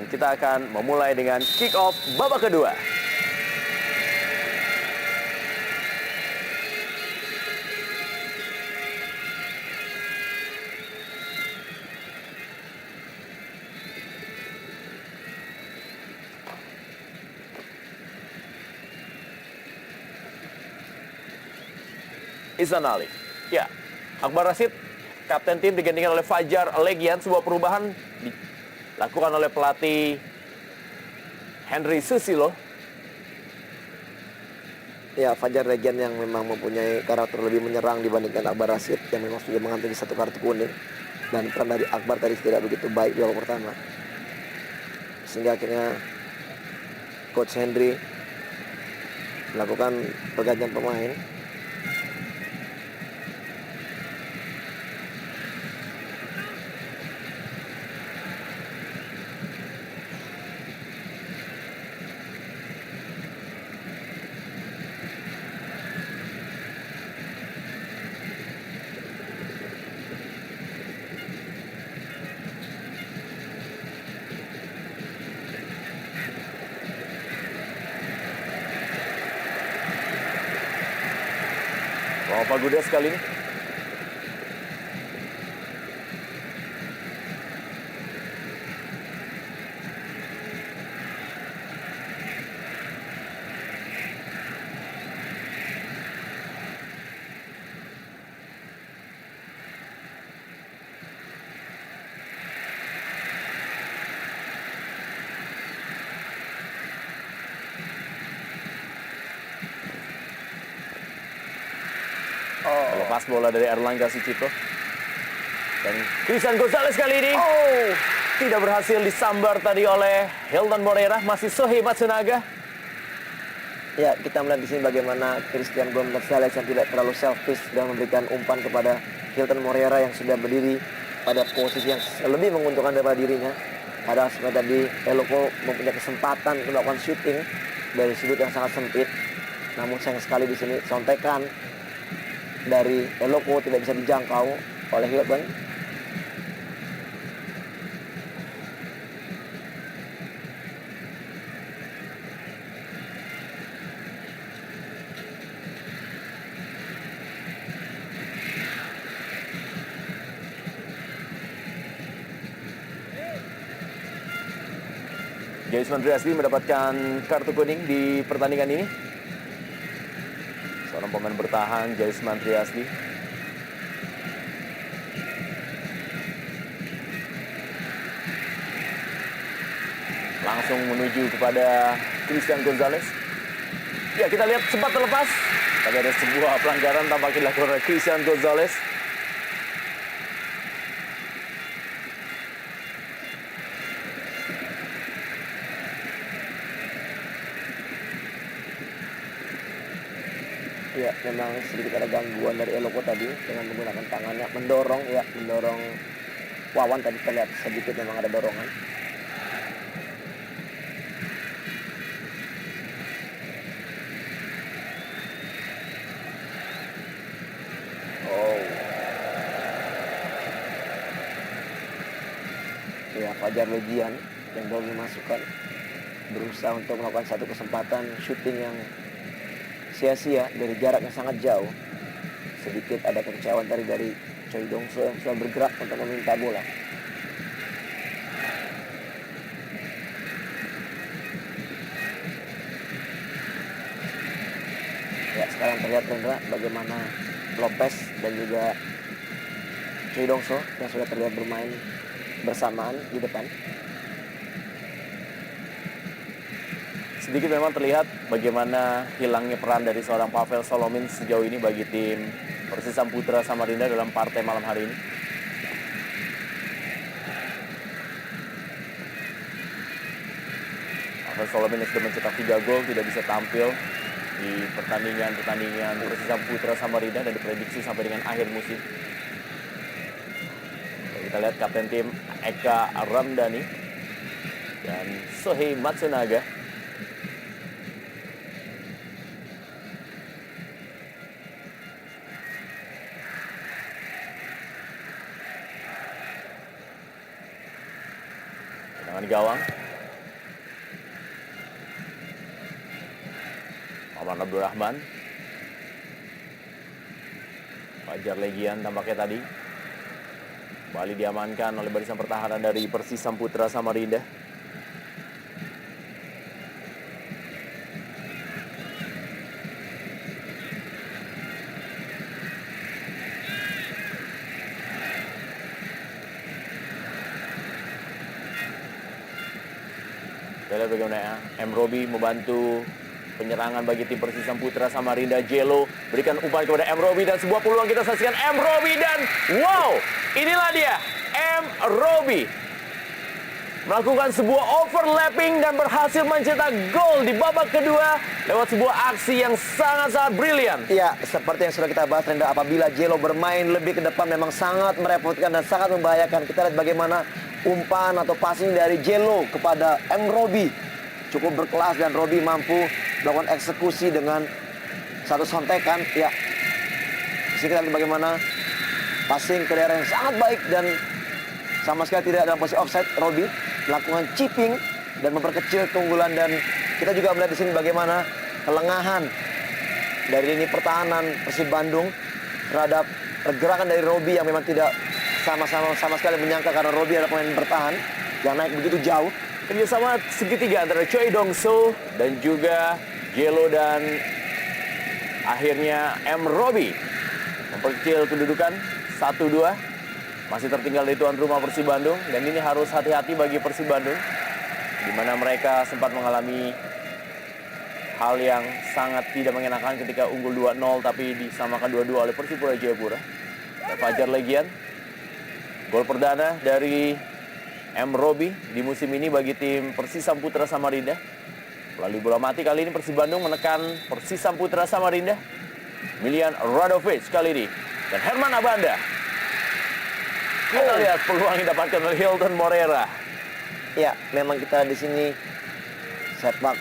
kita akan memulai dengan kick off babak kedua. Ihsan Ali. Ya, Akbar Rashid, kapten tim digantikan oleh Fajar Legian. Sebuah perubahan dilakukan oleh pelatih Henry Susilo. Ya, Fajar Legian yang memang mempunyai karakter lebih menyerang dibandingkan Akbar Rashid yang memang sudah mengantongi 1 kartu kuning. Dan peran dari Akbar tadi tidak begitu baik di babak pertama. Sehingga akhirnya Coach Henry melakukan pergantian pemain. Pak Gudes kali ini. Lepas bola dari Erlangga Sucipto. Dan Christian Gonzalez kali ini tidak berhasil disambar tadi oleh Hilton Moreira. Masih Shohei Matsunaga. Ya, kita melihat di sini bagaimana Christian Gonzalez yang tidak terlalu selfish dan memberikan umpan kepada Hilton Moreira yang sudah berdiri pada posisi yang lebih menguntungkan daripada dirinya. Padahal sebenarnya tadi Eloko mempunyai kesempatan untuk melakukan shooting dari sudut yang sangat sempit. Namun sayang sekali di sini sontekan dari Eloko tidak bisa dijangkau oleh Hilton. Jaisman Triasdi mendapatkan kartu kuning di pertandingan ini. Seorang pemain bertahan, Jaisman Triasdi. Langsung menuju kepada Christian Gonzalez. Ya, kita lihat sempat terlepas. Tapi ada sebuah pelanggaran tampaknya dilakukan oleh Christian Gonzalez. Ya, memang sedikit ada gangguan dari Eloko tadi dengan menggunakan tangannya mendorong Wawan tadi terlihat sedikit memang ada dorongan. Ya, Fajar Legian yang baru dimasukkan berusaha untuk melakukan satu kesempatan shooting yang sia-sia dari jarak yang sangat jauh. Sedikit ada kekecewaan dari Choi Dongso yang sudah bergerak untuk meminta bola. Ya, sekarang terlihat Rendra bagaimana Lopez dan juga Choi Dongso yang sudah terlihat bermain bersamaan di depan. Sedikit memang terlihat bagaimana hilangnya peran dari seorang Pavel Solomin sejauh ini bagi tim Persisam Putra Samarinda dalam partai malam hari ini. Pavel Solomin yang sudah mencetak 3 gol tidak bisa tampil di pertandingan Persisam Putra Samarinda dan diprediksi sampai dengan akhir musim. Kita lihat kapten tim Eka Ramdhani dan Shohei Matsunaga. Tendangan gawang. Aman Abdurrahman. Fajar Legian tampaknya tadi. Kembali diamankan oleh barisan pertahanan dari Persis Samputra Samarinda. Kita lihat bagaimana M. Robi membantu penyerangan bagi tim Persis Samputra Samarinda. Jelo berikan umpan kepada M. Robi dan sebuah peluang kita saksikan M. Robi dan wow, inilah dia M. Robi melakukan sebuah overlapping dan berhasil mencetak gol di babak kedua lewat sebuah aksi yang sangat-sangat brilian. Ya, seperti yang sudah kita bahas, Renda, apabila Jelo bermain lebih ke depan memang sangat merepotkan dan sangat membahayakan. Kita lihat bagaimana umpan atau passing dari Jelo kepada M. Robi cukup berkelas dan Robi mampu melakukan eksekusi dengan satu sontekan. Ya, disini kita lihat bagaimana passing ke daerah yang sangat baik dan sama sekali tidak dalam posisi offside. Robi melakukan chipping dan memperkecil keunggulan, dan kita juga melihat di sini bagaimana kelengahan dari lini pertahanan Persib Bandung terhadap pergerakan dari Robi yang memang tidak sama sekali menyangka, karena Robi adalah pemain bertahan yang naik begitu jauh. Kerjasama segitiga antara Choi Dong So dan juga Jelo dan akhirnya M. Robi memperkecil kedudukan 1-2. Masih tertinggal di tuan rumah Persib Bandung, dan ini harus hati-hati bagi Persib Bandung di mana mereka sempat mengalami hal yang sangat tidak mengenakan ketika unggul 2-0 tapi disamakan 2-2 oleh Persipura Jayapura. Fajar Legian, gol perdana dari M. Robi di musim ini bagi tim Persis Samputra Samarinda. Melalui bola mati kali ini Persib Bandung menekan Persis Samputra Samarinda. Milian Radovic kali ini dan Herman Abanda. Kita lihat peluang yang didapatkan oleh Hilton Morera. Ya, memang kita di sini sepak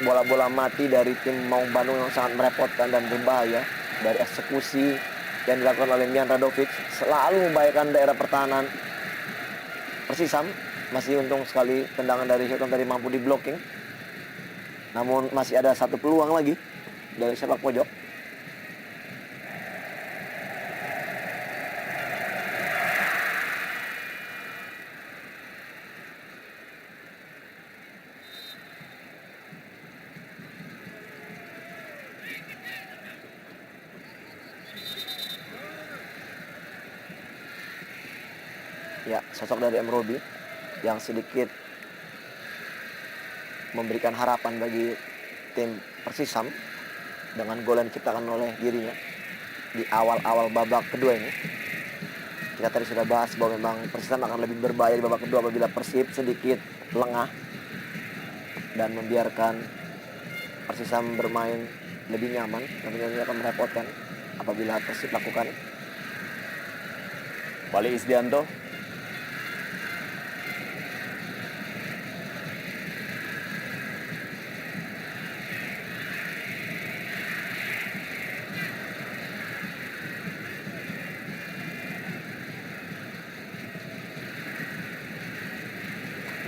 bola-bola mati dari tim Maung Bandung yang sangat merepotkan dan berbahaya. Dari eksekusi yang dilakukan oleh Milian Radovic selalu membahayakan daerah pertahanan Persisam. Masih untung sekali tendangan dari Hilton tadi mampu di-blocking. Namun masih ada satu peluang lagi dari sepak pojok. Ya, sosok dari M. Robi yang sedikit memberikan harapan bagi tim Persisam dengan gol yang diciptakan oleh dirinya di awal-awal babak kedua ini. Kita tadi sudah bahas bahwa memang Persisam akan lebih berbahaya di babak kedua apabila Persib sedikit lengah dan membiarkan Persisam bermain lebih nyaman. Tentunya ini akan merepotkan apabila Persib lakukan. Balik Isdianto.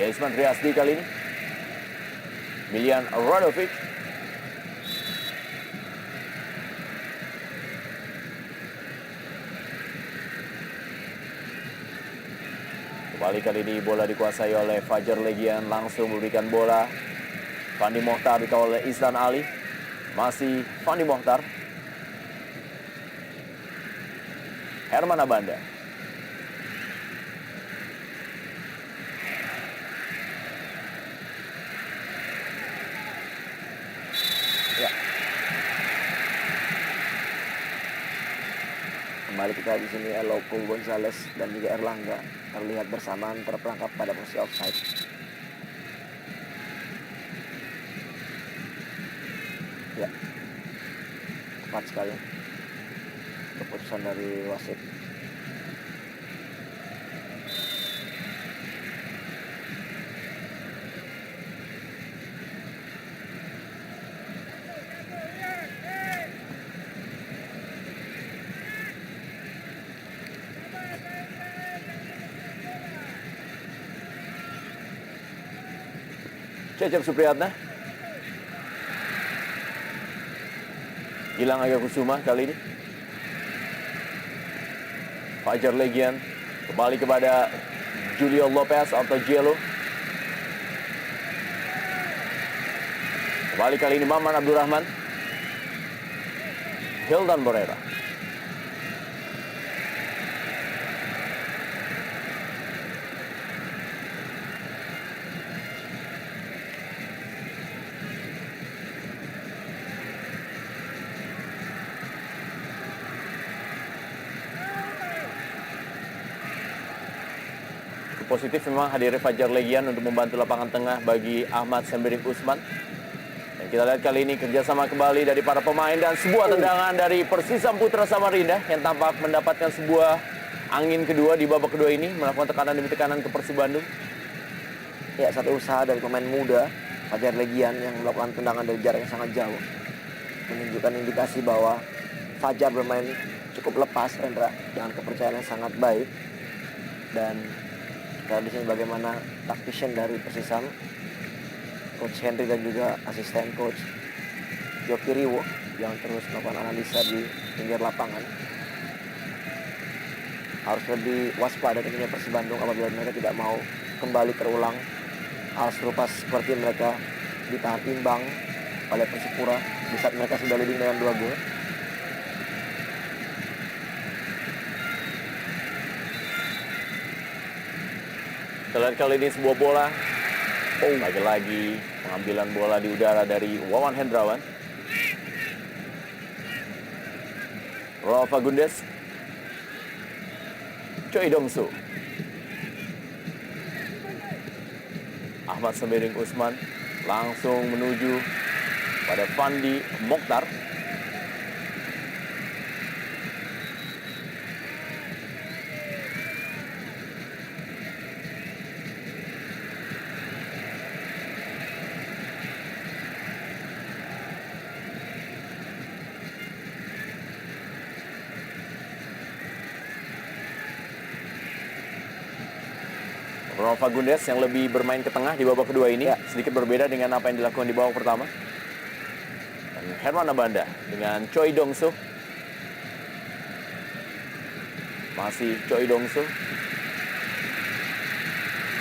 Isman Riasdi kali ini. Milian Radovic. Kembali kali ini bola dikuasai oleh Fajar Legian, langsung memberikan bola. Fandi Mohtar dikawal oleh Ihsan Ali. Masih Fandi Mohtar. Herman Abanda. Kembali kita di sini Eloko Gonzales dan juga Erlangga terlihat bersamaan terperangkap pada posisi offside. Ya, tepat sekali keputusan dari wasit. Cecep Supriyatna. Gilang Agakusuma kali ini. Fajar Legian kembali kepada Julio Lopez atau Jello. Kembali kali ini Maman Abdurrahman. Hildan Borera. Positif memang hadir Fajar Legian untuk membantu lapangan tengah bagi Ahmad Sembiring Usman. Dan kita lihat kali ini kerjasama kembali dari para pemain dan sebuah tendangan dari Persisam Putra Samarinda yang tampak mendapatkan sebuah angin kedua di babak kedua ini, melakukan tekanan demi tekanan ke Persib Bandung. Ya, satu usaha dari pemain muda Fajar Legian yang melakukan tendangan dari jarak yang sangat jauh, menunjukkan indikasi bahwa Fajar bermain cukup lepas, Rendra, dengan kepercayaan yang sangat baik. Dan kita di sini bagaimana tactician dari Persisam, Coach Henry dan juga asisten Coach Yoki Riwo yang terus melakukan analisa di pinggir lapangan. Harus lebih waspada tentunya Persib Bandung apabila mereka tidak mau kembali terulang hal serupa seperti mereka ditahan imbang oleh Persipura di saat mereka sudah leading dengan 2 gol. Kita lihat kali ini sebuah bola. Lagi-lagi pengambilan bola di udara dari Wawan Hendrawan. Rafa Gundes. Choi Dongsu. Ahmad Sembiring Usman langsung menuju pada Fandi Mokhtar. Rafa Gundes yang lebih bermain ke tengah di babak kedua ini, sedikit berbeda dengan apa yang dilakukan di babak pertama. Dan Herman Abanda dengan Choi Dongsu. Masih Choi Dongsu.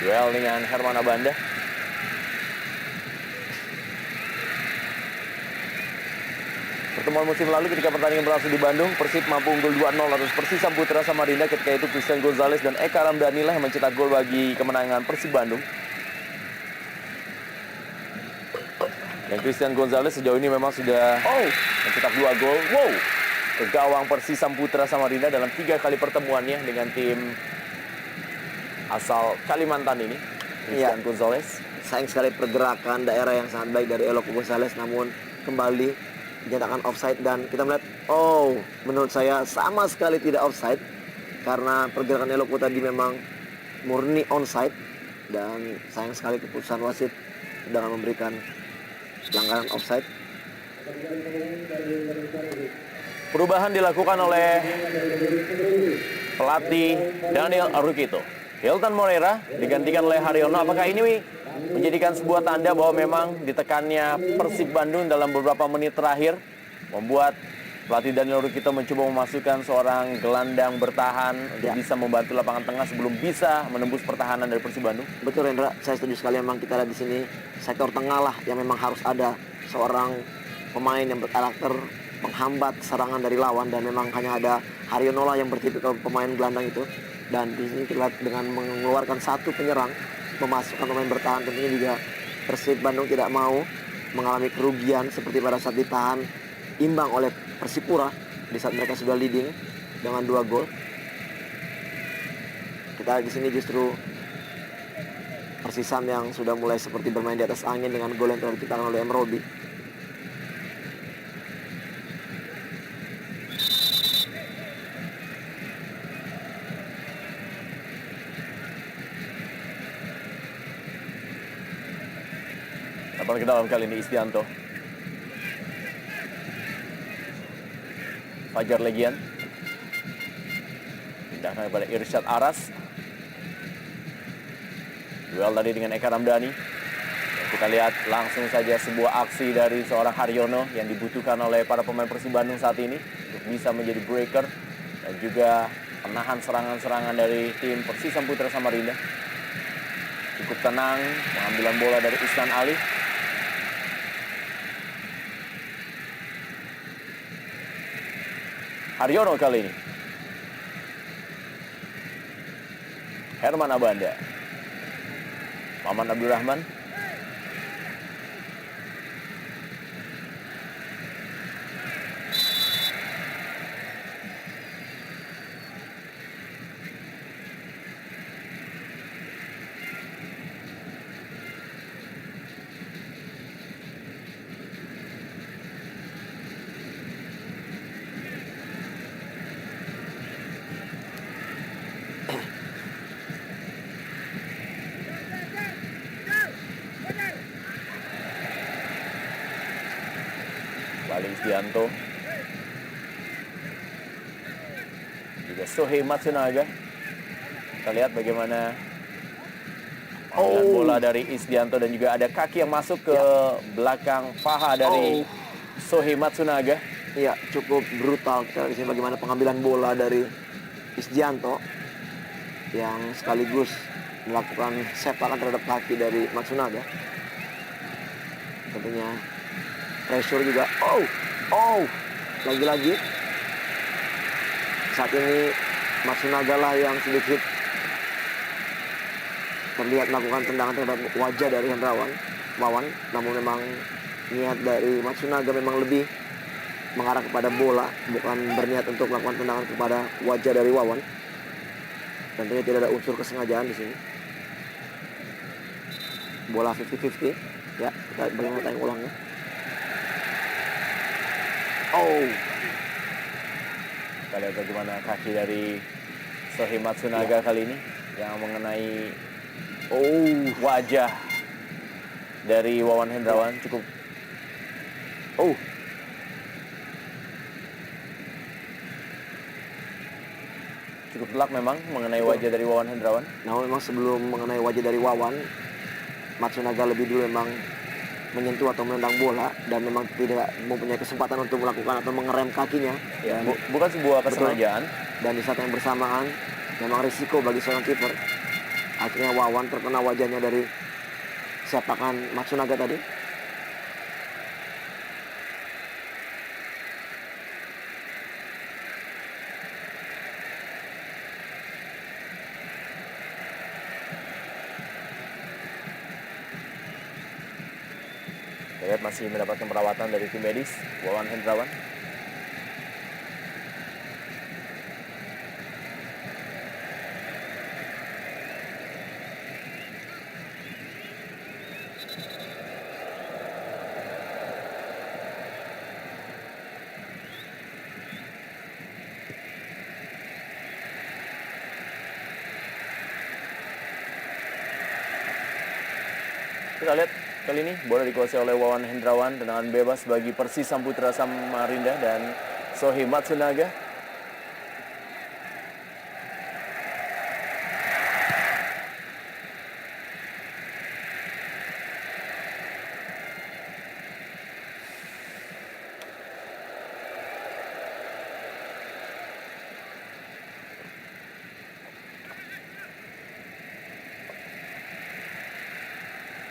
Duel dengan Herman Abanda. Pertemuan musim lalu ketika pertandingan berlangsung di Bandung, Persib mampu unggul 2-0 atas Persisam Putra Samarinda. Ketika itu Christian Gonzalez dan Eka Ramdhani lah yang mencetak gol bagi kemenangan Persib Bandung. Dan Christian Gonzalez sejauh ini memang sudah mencetak 2 gol. Ke gawang Persisam Putra Samarinda dalam 3 kali pertemuannya dengan tim asal Kalimantan ini. Christian Gonzalez. Sayang sekali pergerakan daerah yang sangat baik dari Elok Gonzalez, namun kembali dinyatakan offside. Dan kita melihat, menurut saya sama sekali tidak offside, karena pergerakan Elok tadi memang murni onside. Dan sayang sekali keputusan wasit dengan memberikan pelanggaran offside. Perubahan dilakukan oleh pelatih Daniel Arukito. Hilton Moreira digantikan oleh Haryono. Apakah ini menjadikan sebuah tanda bahwa memang ditekannya Persib Bandung dalam beberapa menit terakhir membuat pelatih Daniel Arukito mencoba memasukkan seorang gelandang bertahan untuk bisa membantu lapangan tengah sebelum bisa menembus pertahanan dari Persib Bandung? Betul, Rendra, saya setuju sekali. Memang kita lihat di sini sektor tengah lah yang memang harus ada seorang pemain yang berkarakter menghambat serangan dari lawan, dan memang hanya ada Haryono lah yang bertipikal pemain gelandang itu. Dan di sini kita lihat dengan mengeluarkan satu penyerang, memasukkan pemain bertahan, tentunya juga Persib Bandung tidak mau mengalami kerugian seperti pada saat ditahan imbang oleh Persipura di saat mereka sudah leading dengan 2 gol. Kita di sini justru Persisam yang sudah mulai seperti bermain di atas angin dengan gol yang telah diciptakan oleh M. Robi. Dapat ke dalam kali ini Istianto. Fajar Legian. Pindahkan kepada Irsyad Aras. Duel tadi dengan Eka Ramdhani. Kita lihat langsung saja sebuah aksi dari seorang Haryono yang dibutuhkan oleh para pemain Persib Bandung saat ini untuk bisa menjadi breaker dan juga menahan serangan-serangan dari tim Persisam Putra Samarinda. Cukup tenang, pengambilan bola dari Isnan Ali. Haryono kali ini. Herman Abanda. Maman Abdurrahman. Balik Isdianto. Juga Sohei Matsunaga. Kita lihat bagaimana bola dari Isdianto dan juga ada kaki yang masuk ke belakang paha dari Sohei Matsunaga. Ya, cukup brutal kita di sini bagaimana pengambilan bola dari Isdianto yang sekaligus melakukan sepakan terhadap kaki dari Matsunaga. Tentunya pressure juga. Lagi-lagi saat ini Matsunaga lah yang sedikit terlihat melakukan tendangan terhadap wajah dari Hendrawan Wawan. Namun memang niat dari Matsunaga memang lebih mengarah kepada bola, bukan berniat untuk melakukan tendangan kepada wajah dari Wawan. Tentunya tidak ada unsur kesengajaan di sini. Bola 50-50. Ya, kita bagaimana tayang ulangnya. Kita lihat bagaimana kaki dari Sohei Matsunaga kali ini yang mengenai wajah dari Wawan Hendrawan. Cukup telak memang mengenai wajah dari Wawan Hendrawan. Namun memang sebelum mengenai wajah dari Wawan, Matsunaga lebih dulu memang menyentuh atau menendang bola dan memang tidak mempunyai kesempatan untuk melakukan atau mengerem kakinya. Ya, bukan sebuah kesengajaan. Dan di saat yang bersamaan memang risiko bagi seorang kiper. Akhirnya Wawan terkena wajahnya dari sepakan Matsunaga tadi. Lihat masih mendapatkan perawatan dari tim medis Wawan Hendrawan. Kita lihat kali ini bola dikuasai oleh Wawan Hendrawan, tendangan bebas bagi Persisam Putra Samarinda dan Sohei Matsunaga.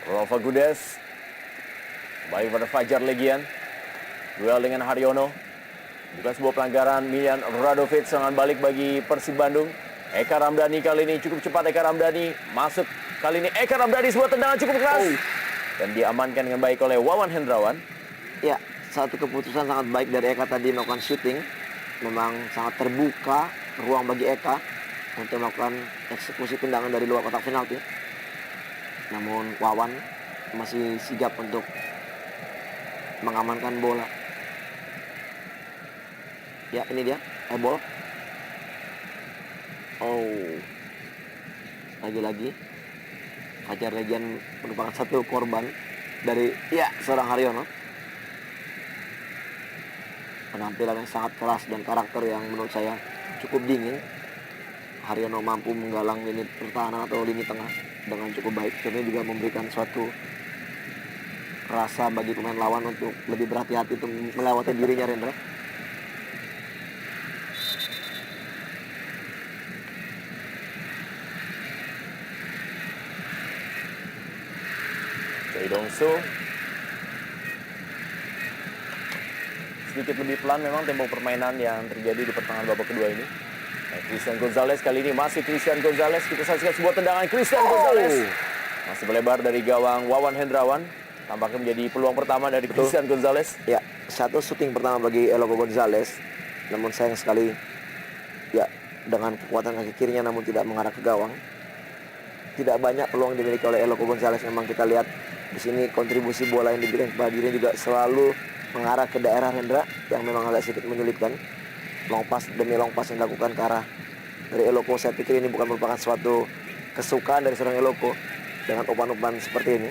Rova Gudes baik pada Fajar Legian, duel dengan Haryono, bukan sebuah pelanggaran. Miljan Radovic serangan balik bagi Persib Bandung. Eka Ramdhani kali ini cukup cepat. Eka Ramdhani masuk kali ini. Eka Ramdhani sebuah tendangan cukup keras dan diamankan dengan baik oleh Wawan Hendrawan. Ya, satu keputusan sangat baik dari Eka tadi melakukan shooting. Memang sangat terbuka ruang bagi Eka untuk melakukan eksekusi tendangan dari luar kotak penalti. Namun Wawan masih sigap untuk mengamankan bola. Ya, ini dia, ebol. Lagi-lagi Fajar Legian merupakan satu korban dari seorang Haryono. Penampilan yang sangat keras dan karakter yang menurut saya cukup dingin. Haryono mampu menggalang lini pertahanan atau lini tengah dengan cukup baik. Ini juga memberikan suatu rasa bagi pemain lawan untuk lebih berhati-hati untuk melewati dirinya, Rendra. Choi Dong-soo sedikit lebih pelan memang tempo permainan yang terjadi di pertengahan babak kedua ini. Nah, Christian Gonzalez kali ini masih Christian Gonzalez. Kita saksikan sebuah tendangan Christian Gonzalez. Masih melebar dari gawang Wawan Hendrawan. Tampaknya menjadi peluang pertama dari Christian Gonzalez. Ya, satu syuting pertama bagi Eloko Gonzalez. Namun sayang sekali, ya dengan kekuatan kaki kirinya namun tidak mengarah ke gawang. Tidak banyak peluang dimiliki oleh Eloko Gonzalez. Memang kita lihat di sini kontribusi bola yang diberikan kepada dirinya juga selalu mengarah ke daerah Hendra yang memang agak sedikit menyulitkan. Long pass demi long pass yang dilakukan ke arah dari Eloko. Saya pikir ini bukan merupakan suatu kesukaan dari seorang Eloko dengan umpan-umpan seperti ini.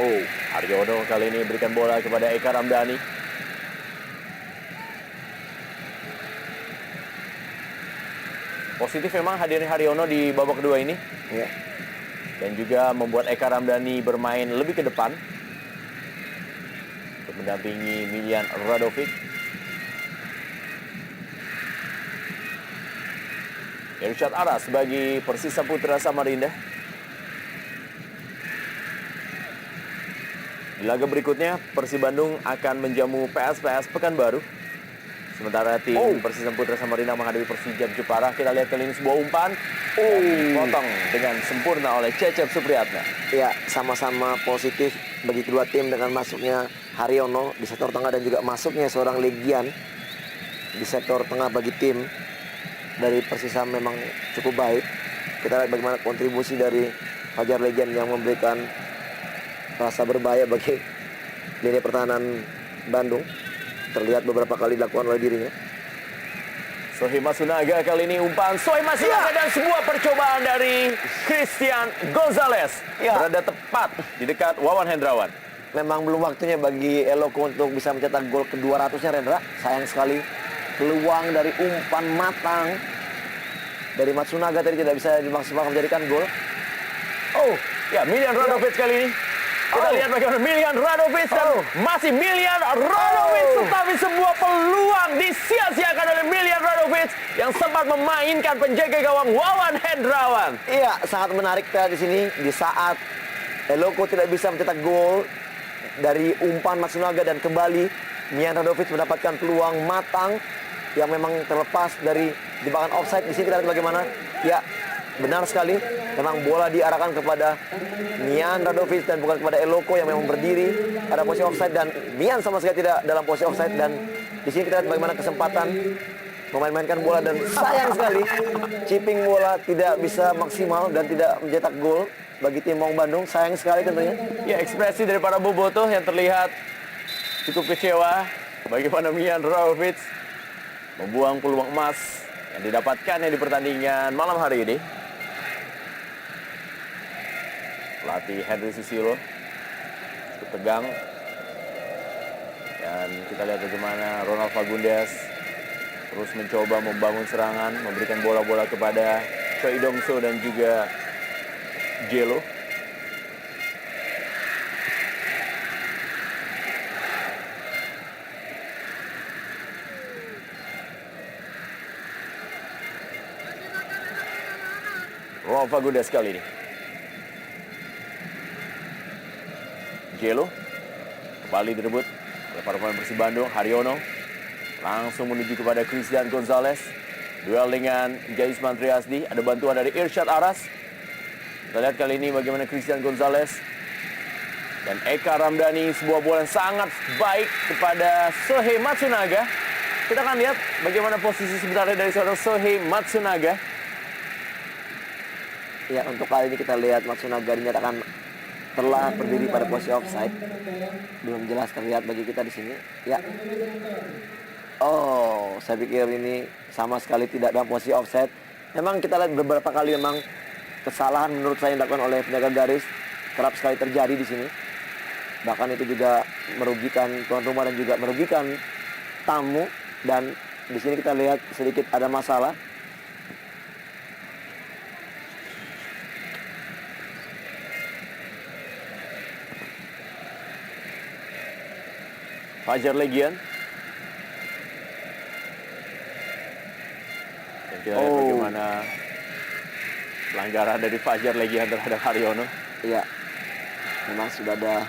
Oh, Haryono kali ini berikan bola kepada Eka Ramdhani. Positif memang hadirnya Haryono di babak kedua ini. Ya. Dan juga membuat Eka Ramdhani bermain lebih ke depan untuk mendampingi Miljan Radovic. Irsyad Aras bagi Persisa Putra Samarinda. Di laga berikutnya, Persib Bandung akan menjamu PSPS Pekanbaru. Sementara tim Persisa Putra Samarinda menghadapi Persijap Jepara. Kita lihat kali ini sebuah umpan. Dipotong dengan sempurna oleh Cecep Supriyatna. Ya, sama-sama positif bagi kedua tim dengan masuknya Haryono di sektor tengah dan juga masuknya seorang Legian di sektor tengah bagi tim dari Persisa memang cukup baik. Kita lihat bagaimana kontribusi dari Fajar Legian yang memberikan rasa berbahaya bagi lini pertahanan Bandung. Terlihat beberapa kali dilakukan oleh dirinya. Sohei Matsunaga kali ini umpan Sohei Matsunaga dan sebuah percobaan dari Christian Gonzalez. Berada tepat di dekat Wawan Hendrawan. Memang belum waktunya bagi Eloko untuk bisa mencetak gol ke-200-nya, Rendra. Sayang sekali peluang dari umpan matang dari Matsunaga tadi tidak bisa dimaksimalkan menjadikan gol. Oh, ya Miljan Radovic kali ini. Kita lihat bagaimana Miljan Radovic dan masih Miljan Radovic. Tetapi sebuah peluang disia-siakan oleh Miljan Radovic yang sempat memainkan penjaga gawang Wawan Hendrawan. Iya, sangat menarik kita di sini di saat Eloko tidak bisa mencetak gol dari umpan Matsunaga dan kembali Miljan Radovic mendapatkan peluang matang yang memang terlepas dari jebakan offside. Di sini kita lihat bagaimana, ya benar sekali, memang bola diarahkan kepada Miljan Radovic dan bukan kepada Eloko yang memang berdiri pada posisi offside, dan Miljan sama sekali tidak dalam posisi offside. Dan di sini kita lihat bagaimana kesempatan memain-mainkan bola dan sayang sekali chipping bola tidak bisa maksimal dan tidak mencetak gol bagi tim Maung Bandung. Sayang sekali tentunya. Ya, ekspresi dari para bobotoh yang terlihat cukup kecewa bagaimana Miljan Radovic membuang peluang emas yang didapatkannya di pertandingan malam hari ini. Pelatih Henry Susilo cukup tegang. Dan kita lihat bagaimana Ronald Fagundes terus mencoba membangun serangan, memberikan bola-bola kepada Choi Dong-soo dan juga Jelo. Ronald Fagundes kali ini. Jelo kembali direbut oleh para pemain Persib Bandung. Haryono langsung menuju kepada Christian Gonzalez. Duel dengan Jaisman Triasdi. Ada bantuan dari Irsyad Aras. Kita lihat kali ini bagaimana Christian Gonzalez dan Eka Ramdhani. Sebuah bola yang sangat baik kepada Sohei Matsunaga. Kita akan lihat bagaimana posisi sebenarnya dari seorang Sohei Matsunaga. Ya, untuk kali ini kita lihat Matsunaga dinyatakan telah berdiri pada posisi offside. Belum jelas terlihat bagi kita di sini. Ya. Oh, saya pikir ini sama sekali tidak dalam posisi offside. Memang kita lihat beberapa kali memang kesalahan menurut saya yang dilakukan oleh penjaga garis kerap sekali terjadi di sini. Bahkan itu juga merugikan tuan rumah dan juga merugikan tamu. Dan di sini kita lihat sedikit ada masalah. Fajar Legian. Dan kita lihat bagaimana pelanggaran dari Fajar Legian terhadap Haryono. Iya, memang sudah ada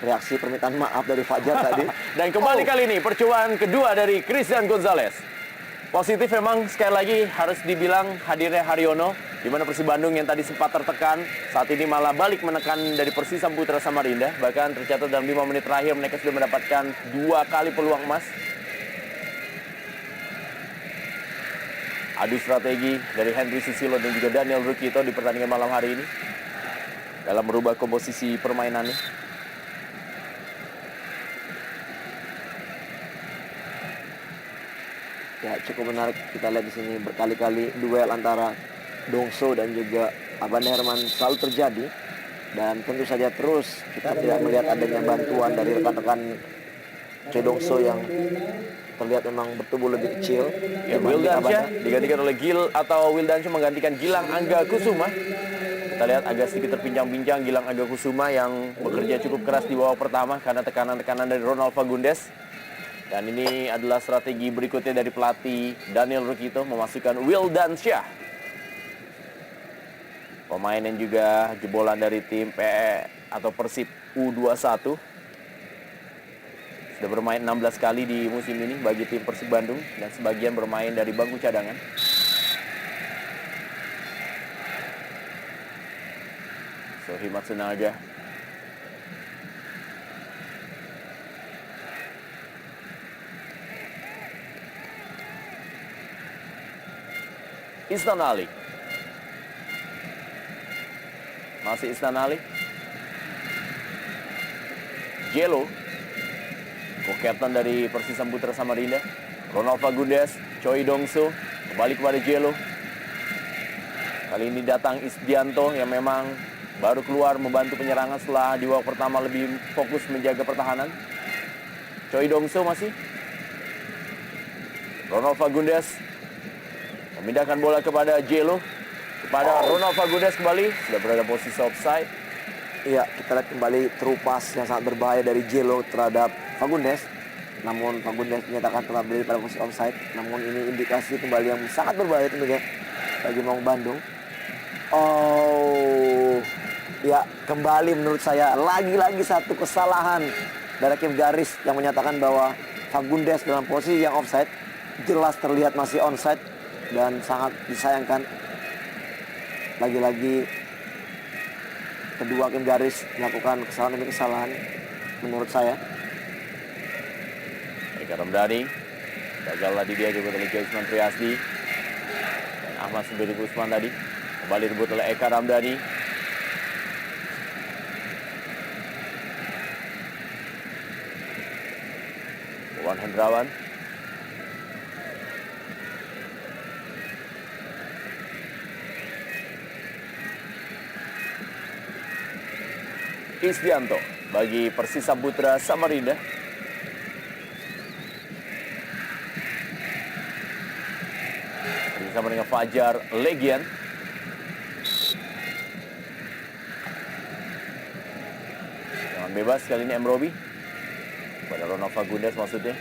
reaksi permintaan maaf dari Fajar tadi. Dan kembali kali ini percobaan kedua dari Christian Gonzalez. Positif memang sekali lagi harus dibilang hadirnya Haryono, di mana Persib Bandung yang tadi sempat tertekan, saat ini malah balik menekan dari Persis Samputra Samarinda. Bahkan tercatat dalam 5 menit terakhir mereka sudah mendapatkan 2 kali peluang emas. Adu strategi dari Henry Susilo dan juga Daniel Rukito di pertandingan malam hari ini dalam merubah komposisi permainannya. Ya, cukup menarik kita lihat di sini berkali-kali duel antara Dongso dan juga Abanda Herman selalu terjadi, dan tentu saja terus kita tidak melihat adanya bantuan dari rekan-rekan Choi Dongso yang terlihat memang bertubuh lebih kecil. Ya, Wildansyah digantikan oleh Wildansyah menggantikan Gilang Angga Kusuma. Kita lihat agak sedikit terpincang-pincang Gilang Angga Kusuma yang bekerja cukup keras di babak pertama karena tekanan-tekanan dari Ronald Fagundes. Dan ini adalah strategi berikutnya dari pelatih Daniel Rukito, memasukkan Wildansyah. Pemain yang juga jebolan dari tim PE atau Persib U21. Sudah bermain 16 kali di musim ini bagi tim Persib Bandung dan sebagian bermain dari bangku cadangan. Sohi Matsunaga. Isnan Ali. Masih Isnan Ali. Jelo. Co-captain dari Persis Samputra Samarinda. Ronald Fagundes, Choi Dongso. Kembali kepada Jelo. Kali ini datang Isdianto yang memang baru keluar membantu penyerangan setelah di babak pertama lebih fokus menjaga pertahanan. Choi Dongso masih. Ronald Fagundes memindahkan bola kepada Jelo, kepada Ronald Fagundes kembali, sudah berada posisi offside. Iya, kita lihat kembali terupas yang sangat berbahaya dari Jelo terhadap Fagundes. Namun Fagundes menyatakan telah berada pada posisi offside. Namun ini indikasi kembali yang sangat berbahaya tentunya bagi Maung Bandung. Oh, ya kembali menurut saya lagi-lagi satu kesalahan dari hakim garis yang menyatakan bahwa Fagundes dalam posisi yang offside, jelas terlihat masih onside. Dan sangat disayangkan, lagi-lagi kedua hakim garis melakukan kesalahan demi kesalahan menurut saya. Eka Ramdhani gagal tadi dia juga oleh Usman Triasdi dan Ahmad Subedi Usman tadi kembali rebut oleh Eka Ramdhani. Wawan Hendrawan. Isdianto bagi Persis Samputra Samarinda. Bersama dengan Fajar Legian. Jangan bebas kali ini Robi. Pada Ronald Fagundes maksudnya.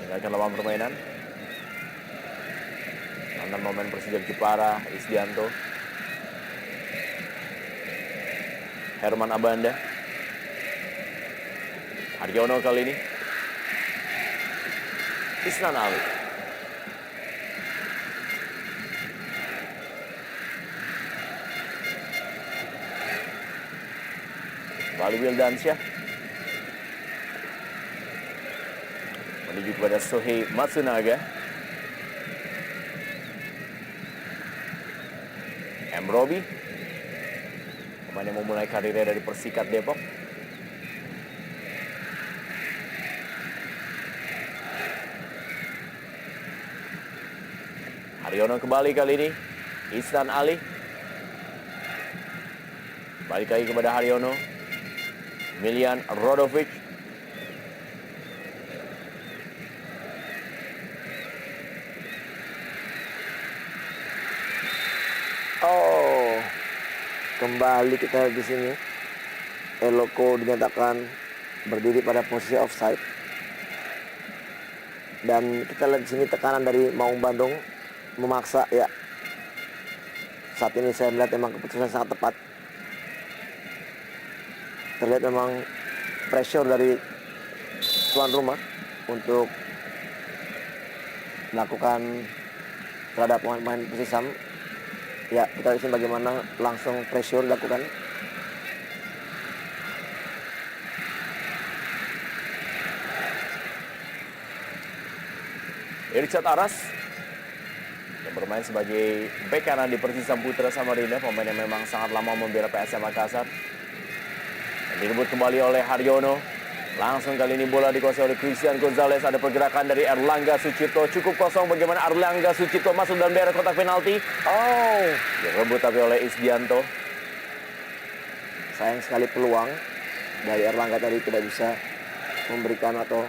Meninggalkan lapangan permainan. Mantan pemain Persija Jepara, Isdianto. Herman Abanda. Haryono kali ini. Isnan Ali. Kembali Wildansyah. Menuju kepada Sohei Matsunaga. Robi. Pemain yang memulai karirnya dari Persikat Depok. Haryono kembali kali ini. Isnan Ali. Balik lagi kepada Haryono. Milian Rodovic. Oh, kembali kita di sini. Eloko dinyatakan berdiri pada posisi offside. Dan kita lihat di sini tekanan dari Maung Bandung memaksa ya. Saat ini saya melihat memang keputusan sangat tepat. Terlihat memang pressure dari tuan rumah untuk melakukan terhadap pemain Persisam. Ya, kita lihat bagaimana langsung pressure dilakukan. Irsyad Aras yang bermain sebagai bek kanan di Persisam Putra Samarinda, pemain yang memang sangat lama membela PSM Makassar. Dan direbut kembali oleh Haryono. Langsung kali ini bola dikuasai oleh Christian Gonzalez. Ada pergerakan dari Erlangga Sucipto. Cukup kosong, bagaimana Erlangga Sucipto masuk dalam daerah kotak penalti. Oh, direbut tapi oleh Isdianto. Sayang sekali peluang dari Erlangga tadi tidak bisa memberikan atau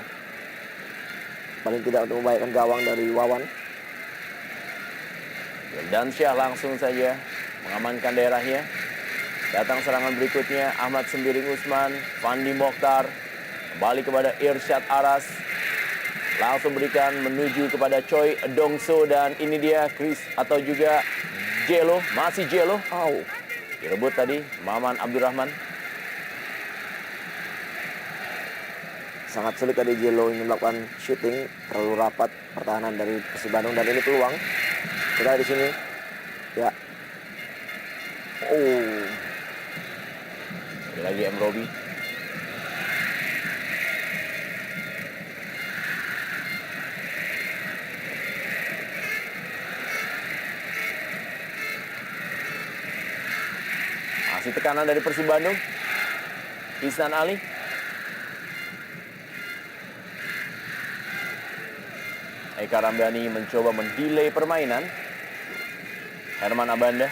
paling tidak untuk membahayakan gawang dari Wawan. Wildansyah langsung saja mengamankan daerahnya. Datang serangan berikutnya, Ahmad Sembiring Usman, Fandi Mokhtar. Kembali kepada Irsyad Aras. Langsung berikan menuju kepada Choi Dongso. Dan ini dia Chris atau juga Jelo. Masih Jelo. Oh, direbut tadi Maman Abdurrahman. Sangat sulit tadi Jelo ingin melakukan shooting. Terlalu rapat pertahanan dari Persib Bandung. Dan ini peluang. Kita di sini. Ya. Oh. Lagi M. Robi. Masih tekanan dari Persib Bandung. Isnan Ali. Eka Ramdhani mencoba mendelay permainan. Herman Abanda.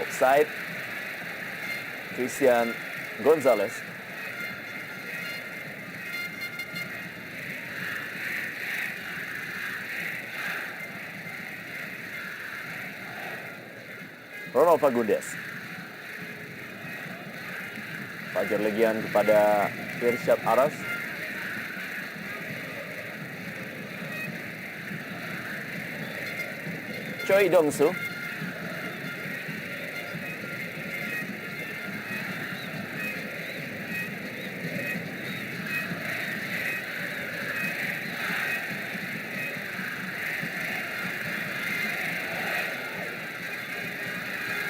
Offside. Christian Gonzalez. Ronald Fagundes. Fajar Legian kepada Irsyad Aras. Choi Dongsu.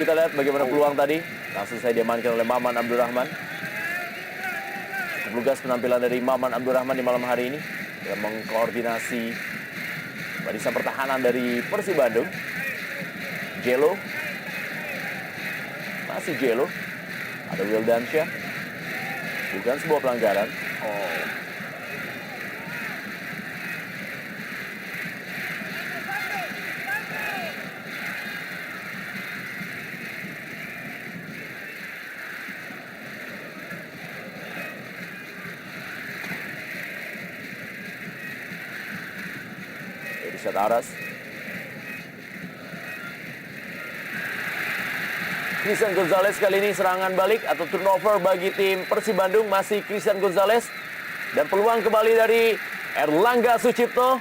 Kita lihat bagaimana peluang tadi. Langsung saya diamankan oleh Maman Abdurrahman. Lugas penampilan dari Maman Abdurrahman di malam hari ini dalam mengkoordinasi barisan pertahanan dari Persib Bandung. Jelo. Masih Jelo. Ada Wildansyah. Bukan sebuah pelanggaran. Oh. Irsyad Aras. Christian Gonzalez kali ini serangan balik atau turnover bagi tim Persib Bandung. Masih Christian Gonzalez. Dan peluang kembali dari Erlangga Sucipto.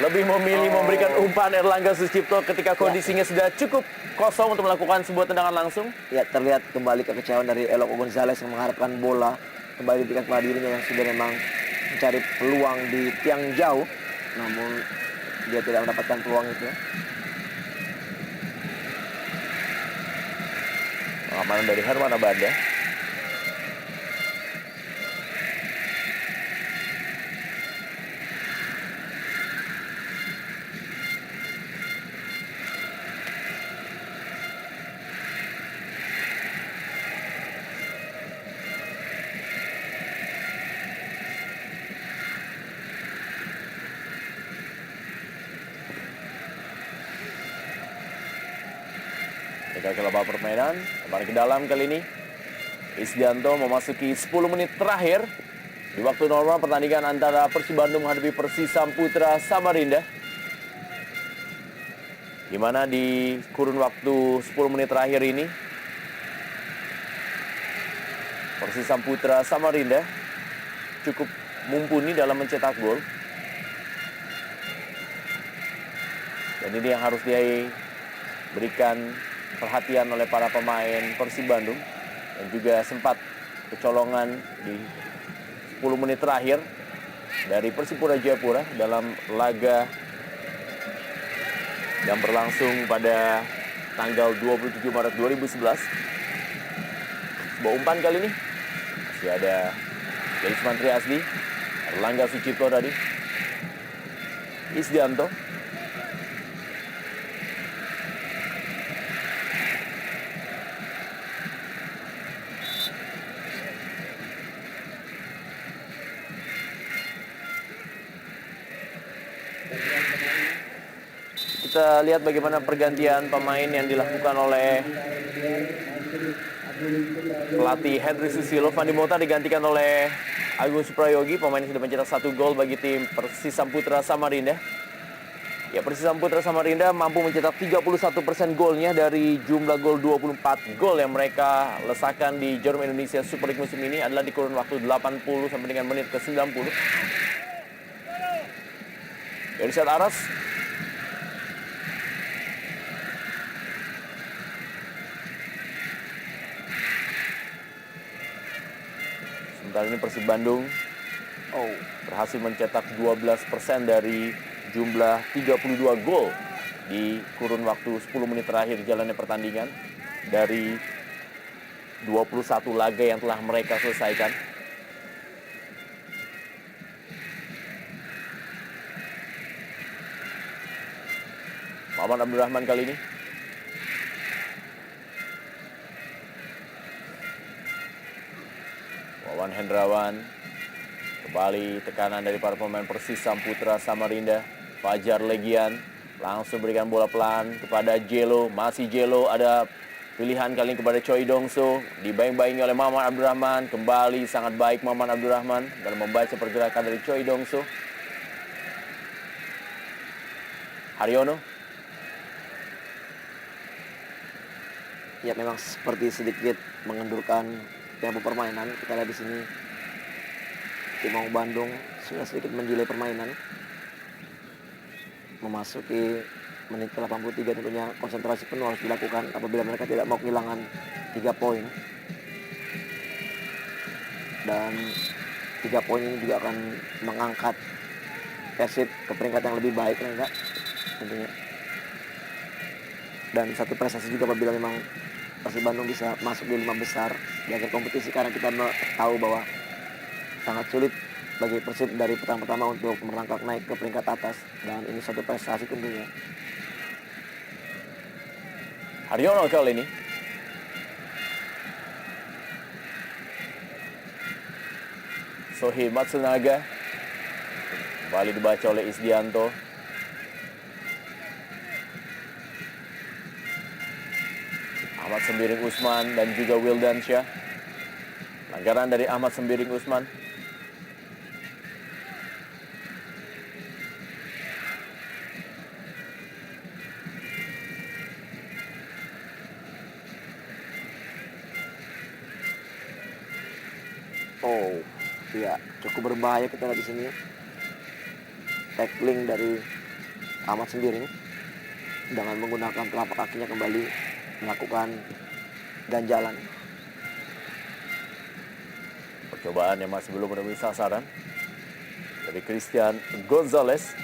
Lebih memilih memberikan umpan Erlangga Sucipto ketika kondisinya sudah cukup kosong untuk melakukan sebuah tendangan langsung. Ya, terlihat kembali kekecewaan dari Eloko Gonzalez yang mengharapkan bola kembali diberikan kepada dirinya yang sudah memang mencari peluang di tiang jauh. Namun dia tidak mendapatkan peluang itu. Pengamanan dari Herman Abanda. Ke babak permainan, kembali ke dalam kali ini. Isdianto memasuki 10 menit terakhir di waktu normal pertandingan antara Persib Bandung menghadapi Persisam Putra Samarinda. Di mana di kurun waktu 10 menit terakhir ini Persisam Putra Samarinda cukup mumpuni dalam mencetak gol. Dan ini yang harus diberikan perhatian oleh para pemain Persib Bandung. Dan juga sempat kecolongan di 10 menit terakhir dari Persipura Jayapura dalam laga yang berlangsung pada tanggal 27 Maret 2011. Sebuah umpan kali ini masih ada Delisman Triasdi, Erlangga Sucipto tadi, Isdianto. Kita lihat bagaimana pergantian pemain yang dilakukan oleh pelatih Henry Susilo. Fandi Mota digantikan oleh Agung Suprayogi, pemain yang sudah mencetak 1 gol bagi tim Persisam Putra Samarinda. Ya, Persisam Putra Samarinda mampu mencetak 31% golnya dari jumlah gol 24 gol yang mereka lesakan di Jarum Indonesia Super League musim ini adalah di kurun waktu 80 sampai dengan menit ke 90. Irsyad Aras. Sementara ini Persib Bandung berhasil mencetak 12% dari jumlah 32 gol di kurun waktu 10 menit terakhir jalannya pertandingan dari 21 laga yang telah mereka selesaikan. Maman Abdurrahman kali ini. Wawan Hendrawan. Kembali tekanan dari para pemain Persisam Putra Samarinda. Fajar Legian langsung berikan bola pelan kepada Jelo. Masih Jelo, ada pilihan kali ini kepada Choi Dongso. Dibayang-bayangi oleh Maman Abdurrahman. Kembali sangat baik Maman Abdurrahman dalam membaca pergerakan dari Choi Dongso. Haryono. Ya, memang seperti sedikit mengendurkan tempo permainan. Kita lihat di sini tim Maung Bandung sudah sedikit mendelay permainan. Memasuki menit ke-83 tentunya konsentrasi penuh harus dilakukan apabila mereka tidak mau kehilangan 3 poin. Dan 3 poin ini juga akan mengangkat Persib ke peringkat yang lebih baik, enggak? Tentunya. Dan satu prestasi juga apabila memang Persib Bandung bisa masuk di 5 besar di akhir kompetisi, karena kita tahu bahwa sangat sulit bagi Persib dari putaran pertama untuk merangkak naik ke peringkat atas, dan ini suatu prestasi tentunya. Haryono kali ini. Sohi Matsunaga. Kembali dibaca oleh Isdianto. Ahmad Sembiring Usman dan juga Wildansyah. Pelanggaran dari Ahmad Sembiring Usman. Oh, iya, cukup berbahaya kita lihat di sini. Tackling dari Ahmad Sembiring dengan menggunakan telapak kakinya kembali melakukan ganjalan. Percobaan yang masih belum menemui sasaran dari Christian Gonzalez.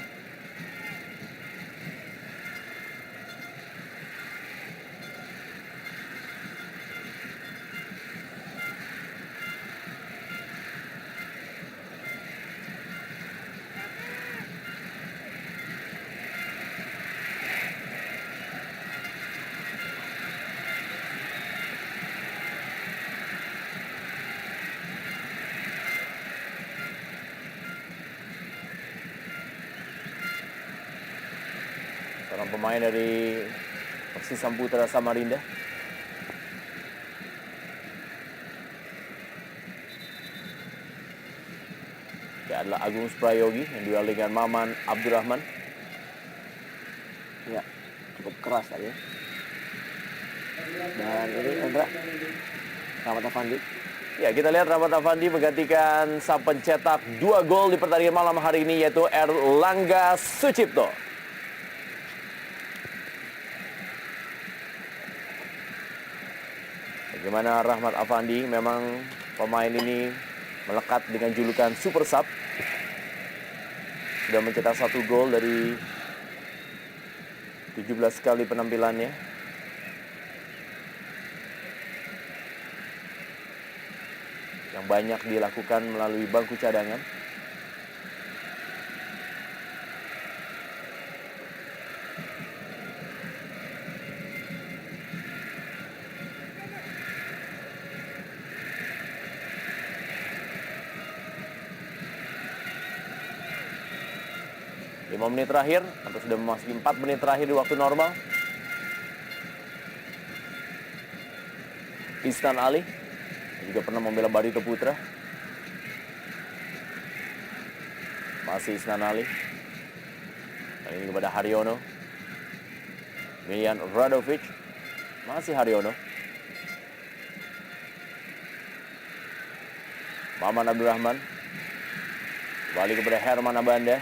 Seorang pemain dari Persisam Putra Samarinda. Ya, adalah Agung Prayogi yang duel dengan Maman Abdurrahman. Ya, cukup keras tadi. Dan ini Indra, Rahmat Afandi. Ya, kita lihat Rahmat Afandi menggantikan sang pencetak 2 gol di pertandingan malam hari ini, yaitu Erlangga Sucipto. Bagaimana Rahmat Afandi, memang pemain ini melekat dengan julukan Super Sub. Sudah mencetak 1 gol dari 17 kali penampilannya. Yang banyak dilakukan melalui bangku cadangan. Lima menit terakhir, atau sudah memasuki 4 menit terakhir di waktu normal. Isnan Ali juga pernah membela Barito Putra. Masih Isnan Ali. Dan ini kepada Haryono. Miljan Radovic. Masih Haryono. Maman Abdurrahman. Kembali kepada Herman Abanda.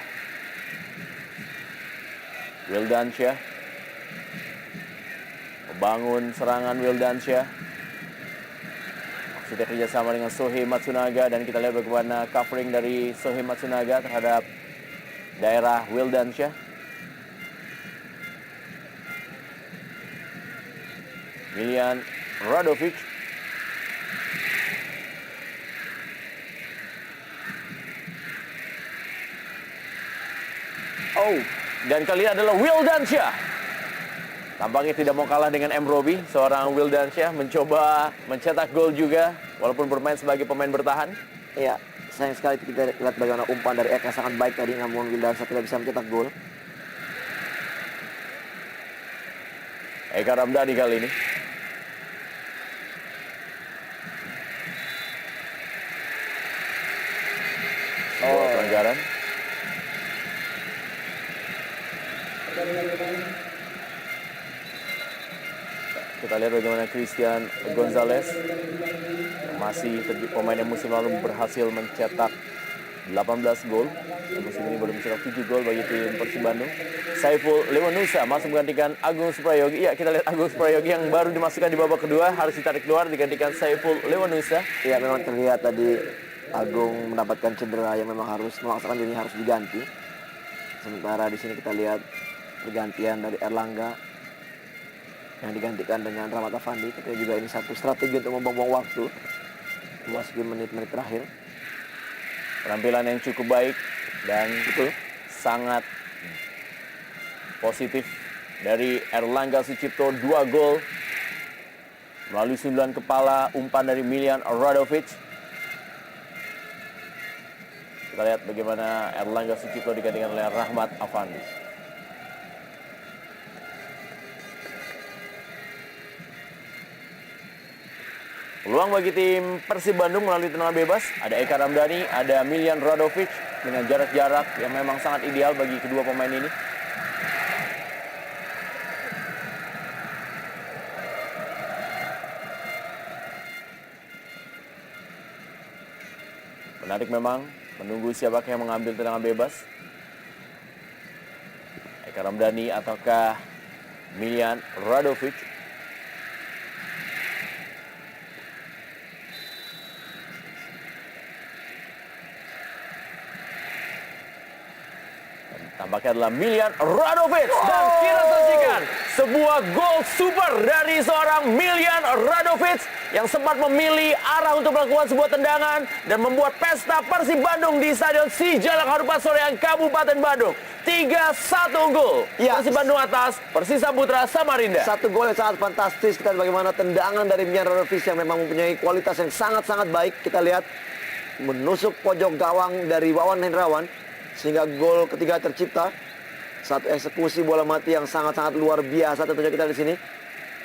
Wildansyah. Membangun serangan Wildansyah. Sudah kerjasama dengan Sohei Matsunaga, dan kita lihat bagaimana covering dari Sohei Matsunaga terhadap daerah Wildansyah. Miljan Radovic. Oh, dan kali ini adalah Wildansyah. Tampaknya tidak mau kalah dengan M. Robi. Seorang Wildansyah mencoba mencetak gol juga, walaupun bermain sebagai pemain bertahan. Iya, sayang sekali kita lihat bagaimana umpan dari Eka sangat baik tadi, namun Wildansyah tidak bisa mencetak gol. Eka Ramdhani kali ini. Oh, pelanggaran. Kita lihat bagaimana Christian Gonzalez, yang masih pemain yang musim lalu berhasil mencetak 18 gol. Dan musim ini baru mencetak 7 gol bagi tim Persib Bandung. Saiful Lewanusa masuk menggantikan Agung Suprayogi. Ya, kita lihat Agung Suprayogi yang baru dimasukkan di babak kedua, harus ditarik keluar, digantikan Saiful Lewanusa. Ya, memang terlihat tadi Agung mendapatkan cedera yang memang harus memaksakan diri harus diganti. Sementara di sini kita lihat pergantian dari Erlangga yang digantikan dengan Rahmat Afandi. Tapi juga ini satu strategi untuk membuang waktu memasuki menit-menit terakhir. Penampilan yang cukup baik dan betul sangat positif dari Erlangga Sucipto. 2 gol melalui sundulan kepala, umpan dari Miljan Radovic. Kita lihat bagaimana Erlangga Sucipto digantikan oleh Rahmat Afandi. Peluang bagi tim Persib Bandung melalui tendangan bebas. Ada Eka Ramdhani, ada Miljan Radovic dengan jarak-jarak yang memang sangat ideal bagi kedua pemain ini. Menarik memang menunggu siapa yang mengambil tendangan bebas. Eka Ramdhani ataukah Miljan Radovic. Tampaknya adalah Miljan Radovic. Dan kita saksikan sebuah gol super dari seorang Miljan Radovic yang sempat memilih arah untuk melakukan sebuah tendangan dan membuat pesta Persib Bandung di Stadion Sijalak Harupat Soreang, Kabupaten Bandung. 3-1 gol. Ya. Persib Bandung atas Persisa Putra Samarinda. Satu gol yang sangat fantastis. Kita lihat bagaimana tendangan dari Miljan Radovic yang memang mempunyai kualitas yang sangat-sangat baik. Kita lihat menusuk pojok gawang dari Wawan Hendrawan, sehingga gol ketiga tercipta. Satu eksekusi bola mati yang sangat-sangat luar biasa tentunya kita di sini.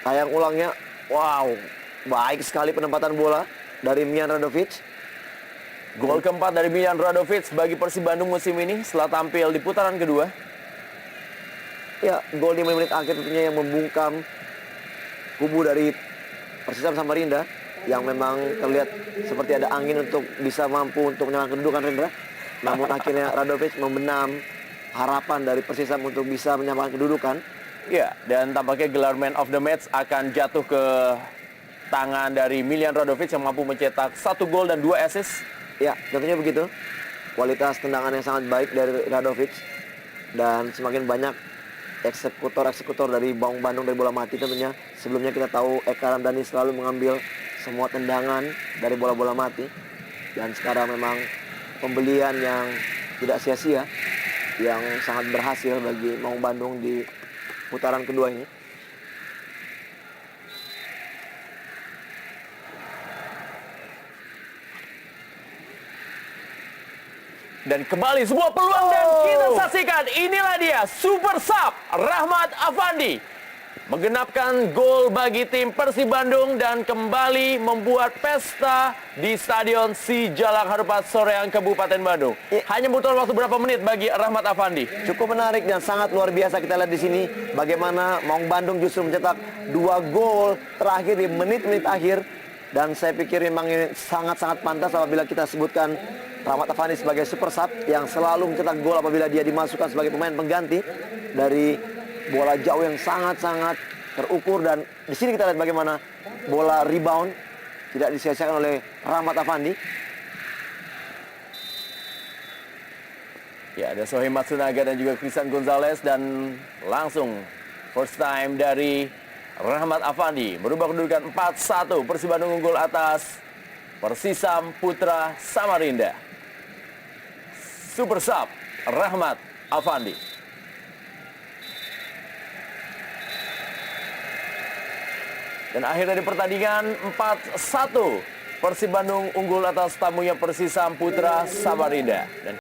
Tayang ulangnya, wow, baik sekali penempatan bola dari Miljan Radovic. Gol keempat dari Miljan Radovic bagi Persib Bandung musim ini setelah tampil di putaran kedua. Ya, gol di menit akhir tentunya yang membungkam kubu dari Persisam Samarinda yang memang terlihat seperti ada angin untuk bisa mampu untuk menyamakan kedudukan, Rendra. Namun akhirnya Radovic membenam harapan dari Persisam untuk bisa menyamakan kedudukan. Ya, dan tampaknya gelar Man of the Match akan jatuh ke tangan dari Miljan Radovic yang mampu mencetak 1 gol dan 2 assist. Ya, tentunya begitu. Kualitas tendangan yang sangat baik dari Radovic. Dan semakin banyak eksekutor dari Maung Bandung dari bola mati tentunya. Sebelumnya kita tahu Eka Ramdhani selalu mengambil semua tendangan dari bola-bola mati. Dan sekarang memang pembelian yang tidak sia-sia, yang sangat berhasil bagi Maung Bandung di putaran kedua ini. Dan kembali sebuah peluang dan kita saksikan, inilah dia Super Sub Rahmat Afandi menggenapkan gol bagi tim Persib Bandung dan kembali membuat pesta di Stadion Sijalak Harupat Soreang Kabupaten Bandung. Hanya butuh waktu berapa menit bagi Rahmat Afandi? Cukup menarik dan sangat luar biasa kita lihat di sini bagaimana Maung Bandung justru mencetak 2 gol terakhir di menit-menit akhir, dan saya pikir memang ini sangat-sangat pantas apabila kita sebutkan Rahmat Afandi sebagai super sub yang selalu mencetak gol apabila dia dimasukkan sebagai pemain pengganti dari bola jauh yang sangat-sangat terukur. Dan di sini kita lihat bagaimana bola rebound tidak disia-siakan oleh Rahmat Afandi. Ya, ada Sohei Matsunaga dan juga Christian Gonzalez, dan langsung first time dari Rahmat Afandi merubah kedudukan 4-1. Persib Bandung unggul atas Persisam Putra Samarinda. Super Sub Rahmat Afandi. Dan akhirnya di pertandingan 4-1, Persib Bandung unggul atas tamunya Persisam Putra Samarinda. Dan